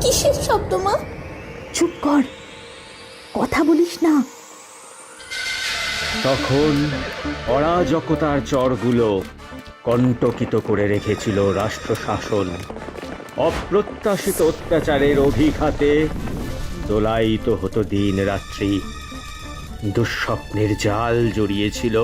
কিসের শব্দ মা? চুপ কর, কথা বলিস না। তখন অরাজকতার চরগুলো কণ্টকিত করে রেখেছিল রাষ্ট্রশাসন। অপ্রত্যাশিত অত্যাচারের অভিঘাতে দোলায়িত হতো দিন রাত্রি। দুঃস্বপ্নের জাল জড়িয়েছিল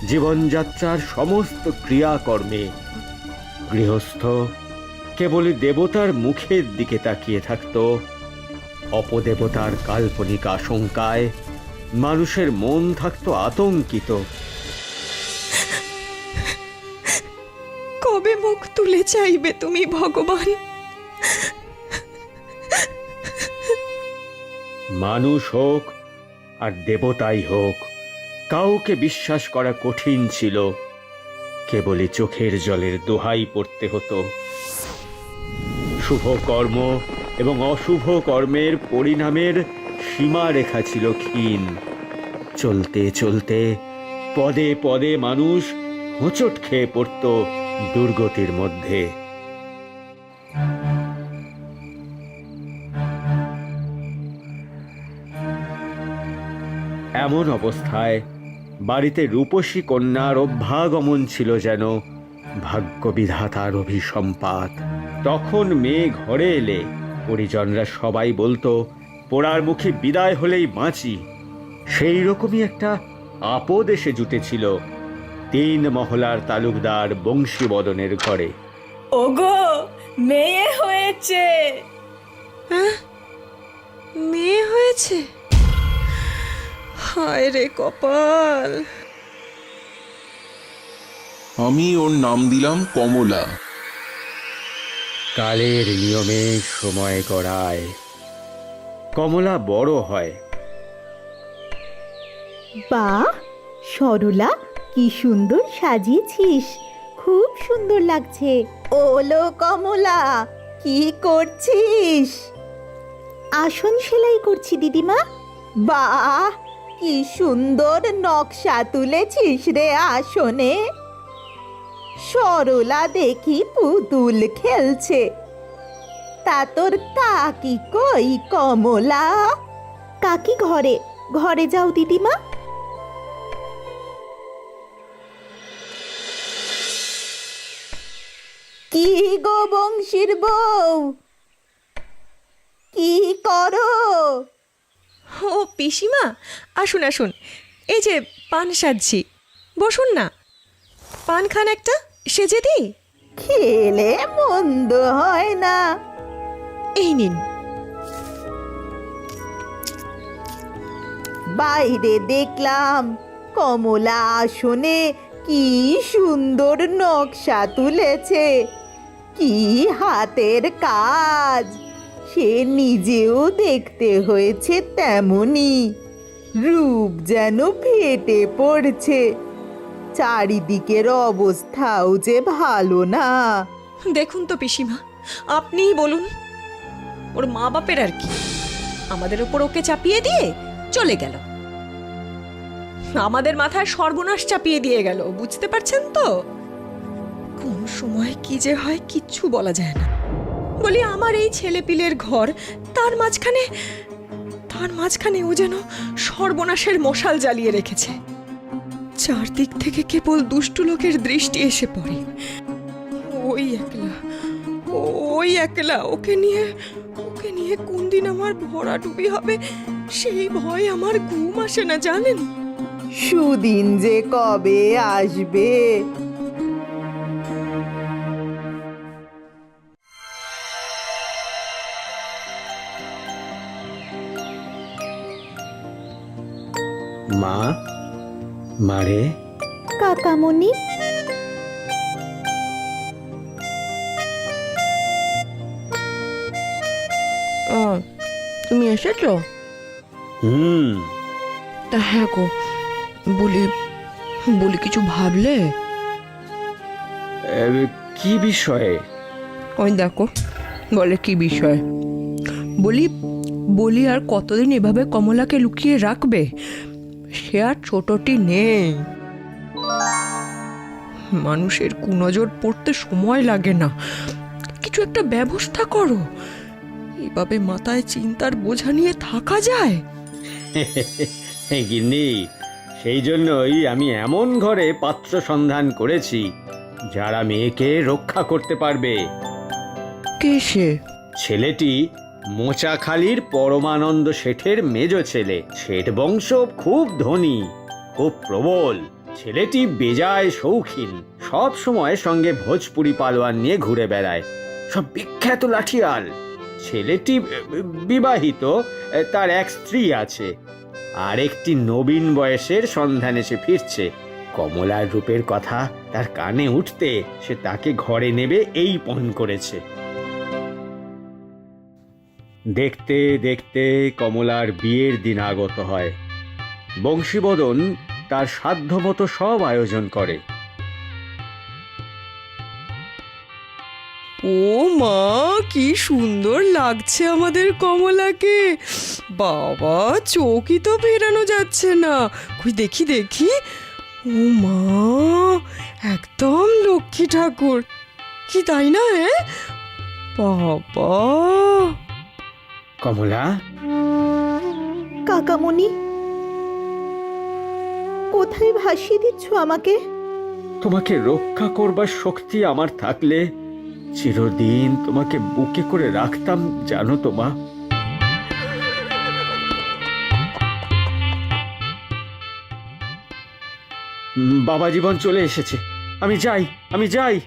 জীবনযাত্রার সমস্ত ক্রিয়াকর্মে। গৃহস্থ কেবলই দেবতার মুখের দিকে তাকিয়ে থাকত। অপদেবতার কাল্পনিক আশঙ্কায় মানুষের মন থাকত আতঙ্কিত। কবে মুখ তুলে চাইবে তুমি ভগবান? মানুষ হোক আর দেবতাই হোক, কাউকে বিশ্বাস করা কঠিন ছিল। কেবলই চোখের জলের দোহাই পড়তে হতো। শুভ কর্ম এবং অশুভ কর্মের পরিণামের সীমারেখা ছিল ক্ষীণ। চলতে চলতে পদে পদে মানুষ হোঁচট খেয়ে পড়ত দুর্গতির মধ্যে। এমন অবস্থায় বাড়িতে রূপসী কন্যার অভ্যাগমন ছিল যেন ভাগ্যবিধাতার অভিসম্পাত। তখন মেয়ে ঘরে এলে পরিজনরা সবাই বলতো, পোড়ার মুখে বিদায় হলেই বাঁচি। সেই রকমই একটা আপদ এসে জুটেছিল 3 মহলার তালুকদার বংশীবদনের ঘরে। ওগো, মেয়ে হয়েছে। মেয়ে হয়েছে? হায় রে কপাল। আমি ওর নাম দিলাম কমলা। কালের নিয়মে সময় গড়ায় কমলা বড় হয়। বাহ সরলা, কি সুন্দর সাজিয়েছিস, খুব সুন্দর লাগছে। ওলো কমলা, কি করছিস? আসন সেলাই করছি দিদিমা। বাহ, কি সুন্দর নকশা তুলেছিস রে আসনে। সরলা দেখি পুতুল খেলছে। তা তোর কাকি কই কমলা? কাকি ঘরে, ঘরে যাও দিদিমা। কি গো বংশীর বউ, কি করো? ও পিসিমা, আসুন আসুন, এই যে পান সাজছি, বসুন না। পান খান একটা, সেজে দিই? খেলে মন্দ হয় না। এই নিন। বাইরে দেখলাম কমলা আসনে কি সুন্দর নকশা তুলেছে, কি হাতের কাজ। সে নিজেও দেখতে হয়েছে তেমনি, রূপ যেন ফেটে পড়ছে। চারিদিকের অবস্থাও যে ভালো না। দেখুন তো পিসিমা, আপনিই বলুন, ওর মা বাপের আর কি, আমাদের উপর ওকে চাপিয়ে দিয়ে চলে গেল। আমাদের মাথায় সর্বনাশ চাপিয়ে দিয়ে গেল, বুঝতে পারছেন তো? কোন সময় কি যে হয় কিচ্ছু বলা যায় না। বলি, আমার এই ছেলেপিলের ঘর, তার মাঝখানে ও যেন সর্বনাশের মশাল জ্বালিয়ে রেখেছে। চারদিক থেকে কেবল দুষ্টু লোকের দৃষ্টি এসে পড়ে। ওই একলা ওকে নিয়ে কোন দিন আমার ভরাডুবি হবে সেই ভয় আমার ঘুম আসে না, জানেন? সুদিন যে কবে আসবে। মা, মারে। কাকামণি, তুমি এসেছো? তা হ্যাঁ গো, বলি কিছু ভাবলে? কি বিষয়ে? ওই দেখো, বলে কি বিষয়। বলি আর কতদিন এভাবে কমলাকে লুকিয়ে রাখবে? সে আর ছোটটি নেই। মানুষের কুনজর পড়তে সময় লাগে না, কিছু একটা ব্যবস্থা করো। এইভাবে মাথায় চিন্তার বোঝা নিয়ে থাকা যায়? গিন্নি, সেই জন্যই আমি এমন ঘরে পাত্র সন্ধান করেছি যারা মেয়েকে রক্ষা করতে পারবে। কে সে? ছেলেটি মোচাখালীর পরমানন্দ শেঠের মেজ ছেলে। শেঠ বংশ খুব ধনী, খুব প্রবল। ছেলেটি বেজায় শৌখিন, সব সময় সঙ্গে ভোজপুরি পালোয়ান নিয়ে ঘুরে বেড়ায়, সব বিখ্যাত লাঠিয়াল। ছেলেটি বিবাহিত, তার এক স্ত্রী আছে, আর একটি নবীন বয়সের সন্ধানে সে ফিরছে। কমলার রূপের কথা তার কানে উঠতে সে তাকে ঘরে নেবে এই পণ করেছে। দেখতে দেখতে কমলার বিয়ের দিন আগত হয়। বংশীবদন তার সাধ্যমতো সব আয়োজন করে। ও মা, কি সুন্দর লাগছে আমাদের কমলাকে! বাবা, চোখই তো ফেরানো যাচ্ছে না। কই দেখি দেখি। ও মা, একদম লক্ষ্মী ঠাকুর! কি তাই না? বাবা! কমলা, কাকামণি, কোথায় ভাসিয়ে দিচ্ছ আমাকে? তোমাকে রক্ষা করবার শক্তি আমার থাকলে চিরদিন তোমাকে বুকে করে রাখতাম, জানো তো মা। বাবা জীবন চলে এসেছে, আমি যাই, আমি যাই।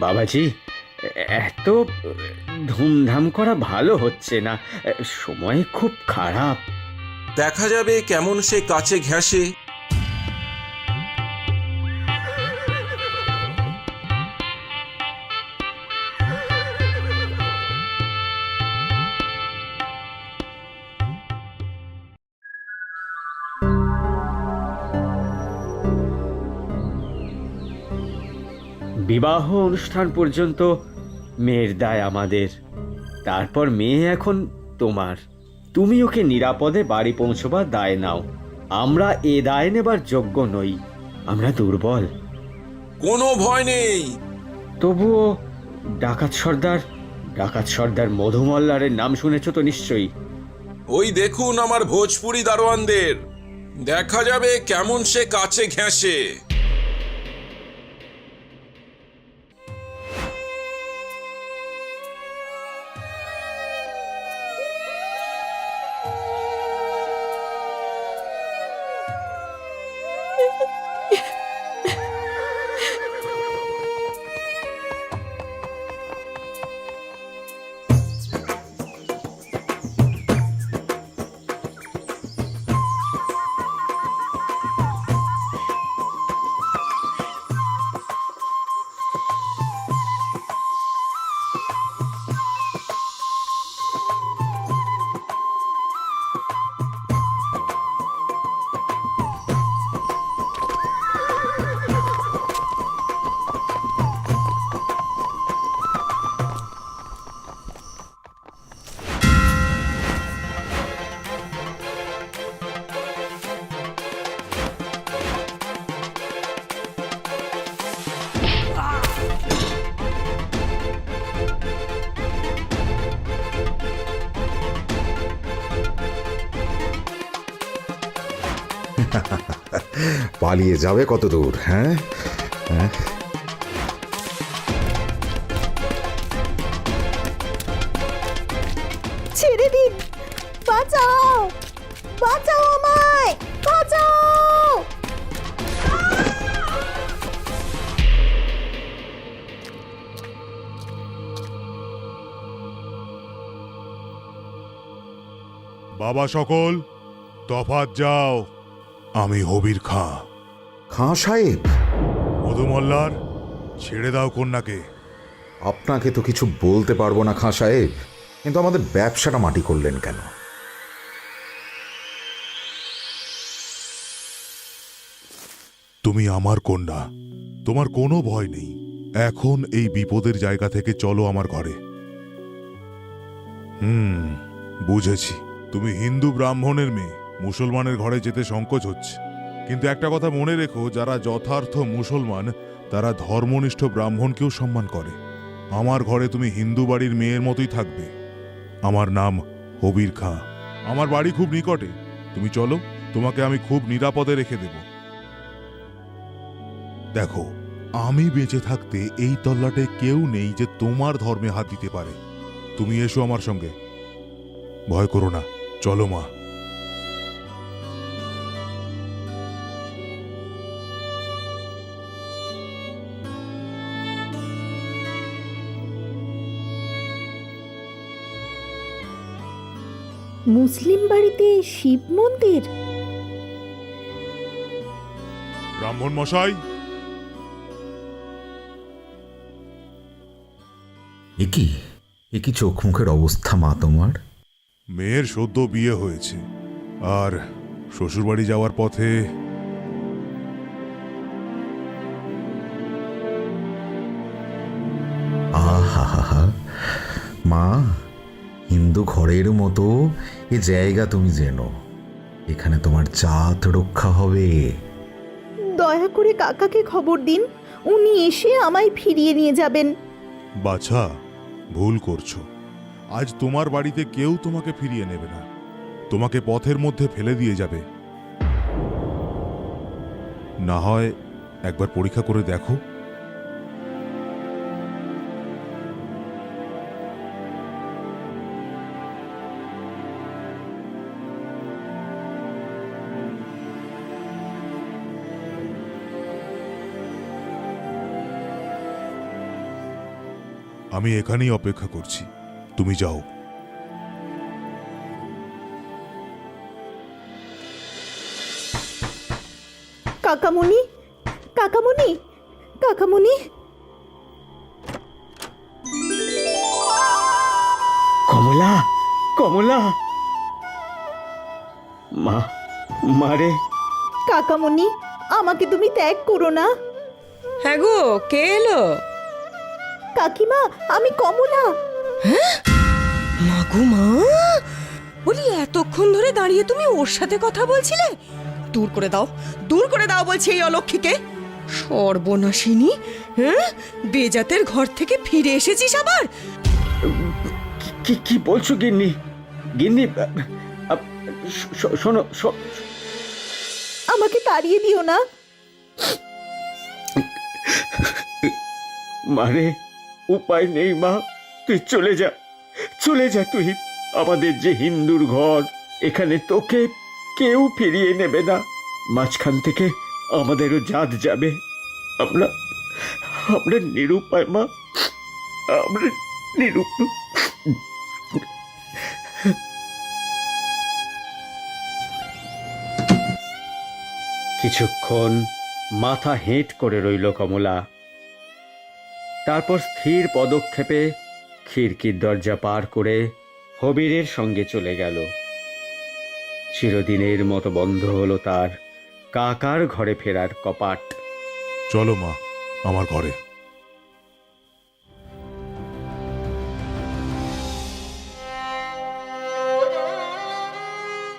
বাবাজি, এত ধুমধাম করা ভালো হচ্ছে না, সময় খুব খারাপ। দেখা যাবে কেমন সে কাছে ঘেঁষে। বিবাহ অনুষ্ঠান পর্যন্ত মেয়ের দায় আমাদের, তারপর মেয়ে এখন তোমার। তুমি ওকে নিরাপদে বাড়ি পৌঁছবার দায় নাও। আমরা এ দায় নেবার যোগ্য নই, আমরা দুর্বল। কোনো ভয় নেই। তবুও ডাকাত সর্দার মধুমল্লারের নাম শুনেছ তো নিশ্চয়ই? ওই দেখুন আমার ভোজপুরি দারোয়ানদের, দেখা যাবে কেমন সে কাছে ঘেঁষে। পালিয়ে যাবে কত দূর? হ্যাঁ, ছেড়ে দিন, বাঁচাও, বাঁচাও আমায়, বাঁচাও! বাবা সকল, তফাৎ যাও। আমি হবির খাঁ। খাঁ সাহেব, মধুমল্লার, ছেড়ে দাও কন্যাকে। আপনাকে তো কিছু বলতে পারবো না খাঁ সাহেব, কিন্তু আমাদের ব্যবসাটা মাটি করলেন কেন? তুমি আমার কন্যা, তোমার কোনো ভয় নেই। এখন এই বিপদের জায়গা থেকে চলো আমার ঘরে। বুঝেছি, তুমি হিন্দু ব্রাহ্মণের মেয়ে। মুসলমানের ঘরে যেতে সংকোচ হচ্ছে, কিন্তু একটা কথা মনে রেখো, যারা যথার্থ মুসলমান তারা ধর্মনিষ্ঠ ব্রাহ্মণকেও সম্মান করে। আমার ঘরে তুমি হিন্দু বাড়ির মেয়ের মতোই থাকবে। আমার নাম হবির খাঁ, আমার বাড়ি খুব নিকটে। তুমি চলো, তোমাকে আমি খুব নিরাপদে রেখে দেব। দেখো, আমি বেঁচে থাকতে এই তল্লাটে কেউ নেই যে তোমার ধর্মে হাত দিতে পারে। তুমি এসো আমার সঙ্গে, ভয় করো না, চলো মা। মুসলিম বাড়িতে শিব মন্দির? ব্রাহ্মণ মশাই, এ কি চোখ মুখের অবস্থা মা তোমার? মেয়ের সদ্য বিয়ে হয়েছে, আর শ্বশুরবাড়ি যাওয়ার পথে আহা, মা, হিন্দু ঘরের মতো এ জায়গা তুমি জেনো, এখানে তোমার জাত রক্ষা হবে। দয়া করে কাকাকে খবর দিন, উনি এসে আমায় ফিরিয়ে নিয়ে যাবেন। বাছা, ভুল করছো। আজ তোমার বাড়িতে কেউ তোমাকে ফিরিয়ে নেবে না, তোমাকে পথের মধ্যে ফেলে দিয়ে যাবে। না হয় একবার পরীক্ষা করে দেখো। আমি এখানেই অপেক্ষা করছি, তুমি যাও। কাকামণি, কাকামণি, কাকামণি। কমলা, কমলা, মা, মারে। কাকামণি, আমাকে তুমি ত্যাগ করো না। হ্যাঁ গো, কে এলো? কাকিমা, আমি কমলা। মাগো মা, বলি এতক্ষণ ধরে দাঁড়িয়ে তুমি ওর সাথে কথা বলছিলে? দূর করে দাও, দূর করে দাও বলছি এই অলক্ষীকে। সর্বনাশিনী, হ্যাঁ, বেজাতের ঘর থেকে ফিরে এসেছিস আবার? কি বলছো গিন্নি? গিন্নি, শোনো, আমাকে তাড়িয়ে দিও না। মারে, উপায় নেই মা, তুই চলে যা, চলে যা তুই। আমাদের যে হিন্দুর ঘর, এখানে তোকে কেউ ফিরিয়ে নেবে না। মাঝখান থেকে আমাদেরও জাত যাবে। আমরা নিরুপায় মা, আমরা নিরুপায়। কিছুক্ষণ মাথা হেঁট করে রইল কমলা, তারপর স্থির পদক্ষেপে খিড়কির দরজা পার করে হবিরের সঙ্গে চলে গেল। চিরদিনের মতো বন্ধ হলো তার কাকার ঘরে ফেরার কপাট। চলো মা, আমার ঘরে।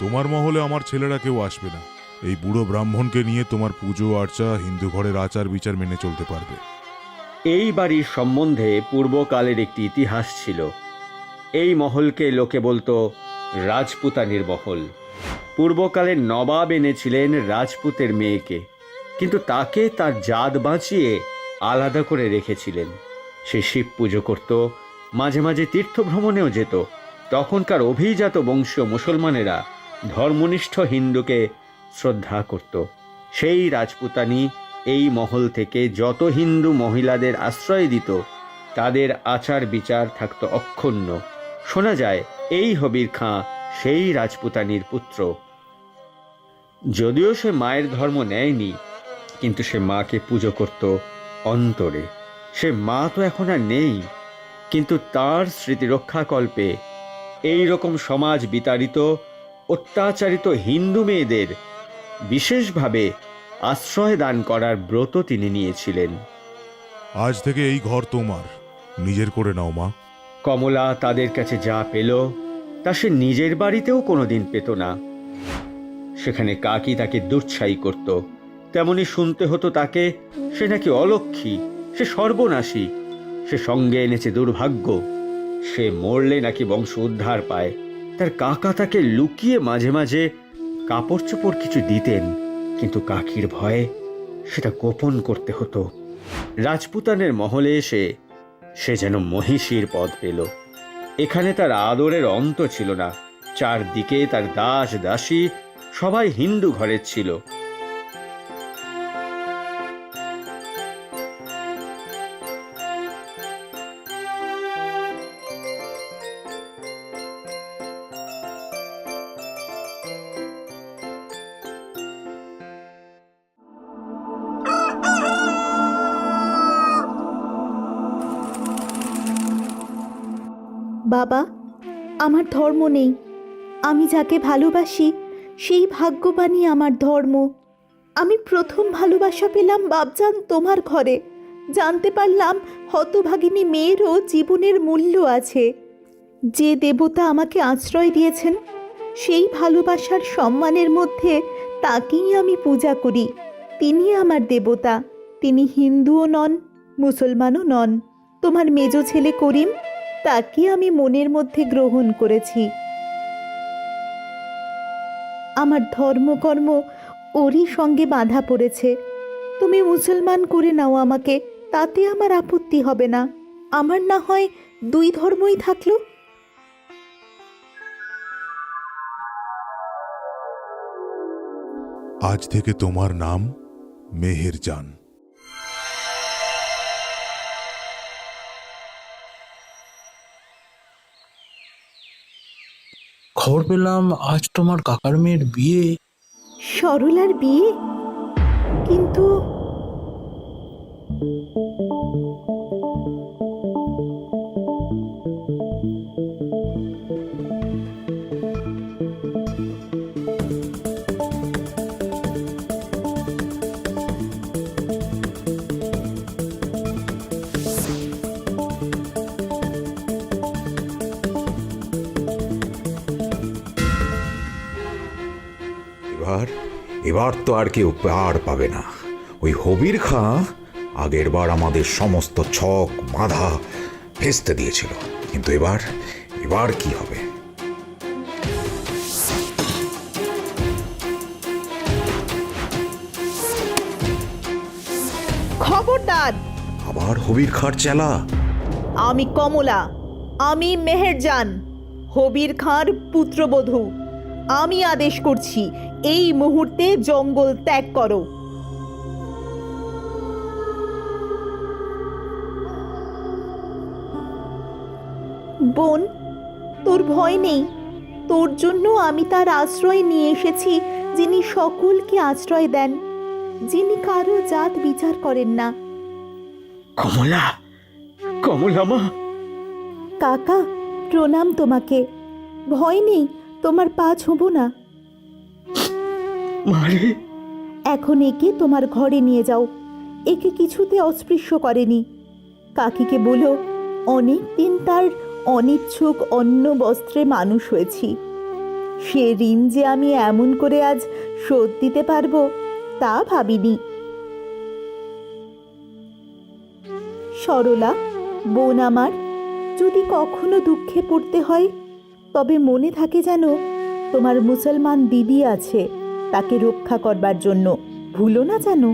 তোমার মহলে আমার ছেলেরা কেউ আসবে না। এই বুড়ো ব্রাহ্মণকে নিয়ে তোমার পুজো আর্চা, হিন্দু ঘরের আচার বিচার মেনে চলতে পারবে। এই বাড়ির সম্বন্ধে পূর্বকালের একটি ইতিহাস ছিল। এই মহলকে লোকে বলতো রাজপুতানির মহল। পূর্বকালের নবাব এনেছিলেন রাজপুতের মেয়েকে, কিন্তু তাকে তার জাত বাঁচিয়ে আলাদা করে রেখেছিলেন। সে শিব পুজো করত, মাঝে মাঝে তীর্থভ্রমণেও যেত। তখনকার অভিজাত বংশীয় মুসলমানেরা ধর্মনিষ্ঠ হিন্দুকে শ্রদ্ধা করত। সেই রাজপুতানি এই মহল থেকে যত হিন্দু মহিলাদের আশ্রয় দিত, তাদের আচার বিচার থাকত অক্ষুণ্ণ। শোনা যায় এই হবির খাঁ সেই রাজপুতানির পুত্র। যদিও সে মায়ের ধর্ম নেয়নি, কিন্তু সে মাকে পুজো করত অন্তরে। সে মা তো এখন আর নেই, কিন্তু তার স্মৃতি রক্ষাকল্পে এই রকম সমাজ বিতাড়িত, অত্যাচারিত হিন্দু মেয়েদের বিশেষভাবে আশ্রয় দান করার ব্রত তিনি নিয়েছিলেন। আজ থেকে এই ঘর তোমার, নিজের করে নাও মা। কমলা তাদের কাছে যা পেল তা সে নিজের বাড়িতেও কোনোদিন পেত না। সেখানে কাকি তাকে দুর্ছাই করত। তেমনি শুনতে হতো তাকে সে নাকি অলক্ষী, সে সর্বনাশী, সে সঙ্গে এনেছে দুর্ভাগ্য, সে মরলে নাকি বংশ উদ্ধার পায়। তার কাকা তাকে লুকিয়ে মাঝে মাঝে কাপড় চোপড় কিছু দিতেন, কিন্তু কাকির ভয়ে সেটা গোপন করতে হতো। রাজপুতানের মহলে এসে সে যেন মহিষীর পদ পেল। এখানে তার আদরের অন্ত ছিল না। চারদিকে তার দাস দাসী সবাই হিন্দু ঘরের ছিল। বাবা, আমার ধর্ম নেই। আমি যাকে ভালোবাসি সেই ভাগ্যবানই আমার ধর্ম। আমি প্রথম ভালোবাসা পেলাম বাপজান তোমার ঘরে। জানতে পারলাম হতভাগিনী মেয়েরও জীবনের মূল্য আছে। যে দেবতা আমাকে আশ্রয় দিয়েছেন সেই ভালোবাসার সম্মানের মধ্যে তাকেই আমি পূজা করি। তিনি আমার দেবতা। তিনি হিন্দুও নন, মুসলমানও নন। তোমার মেজ ছেলে করিম, তাকে আমি মনের মধ্যে গ্রহণ করেছি। আমার ধর্মকর্ম ওরই সঙ্গে বাঁধা পড়েছে। তুমি মুসলমান করে নাও আমাকে, তাতে আমার আপত্তি হবে না। আমার না হয় দুই ধর্মই থাকলো। আজ থেকে তোমার নাম মেহেরজান। খবর পেলাম আজ তোমার কাকার মেয়ের বিয়ে। সরলার বিয়ে? কিন্তু এবার তো আর কেউ পার পাবে না। ওই হবির খাঁ আগের বার আমাদের সমস্ত ছক বাঁধা ভেস্তে দিয়েছিল, কিন্তু এবার কি হবে? খবরদার! আবার হবির খাঁর চেলা? আমি কমলা, আমি মেহেরজান, হবির খাঁর পুত্রবধূ। আমি আদেশ করছি, এই মুহূর্তে জঙ্গল ত্যাগ করো। বোন, তোর ভয় নেই। তোর জন্য আমি তার আশ্রয় নিয়ে এসেছি, যিনি সকলকে আশ্রয় দেন, যিনি কারো জাত বিচার করেন না। কমলা, কমলা মা। কাকা, প্রণাম তোমাকে। ভয় নেই, তোমার পা ছোঁবো না। মারে, এখন একে তোমার ঘরে নিয়ে যাও। একে কিছুতে অস্পৃশ্য করেনি। কাকিকে বলো অনেক দিন তার অনিচ্ছুক অন্য বস্ত্রে মানুষ হয়েছি। সে ঋণ যে আমি এমন করে আজ শোধ দিতে পারবো তা ভাবিনি। সরলা, বোন আমার, যদি কখনো দুঃখে পড়তে হয় তবে মনে থাকে যেন তোমার মুসলমান দিদি আছে, তাকে রক্ষা করবার জন্য। ভুলো না যেন।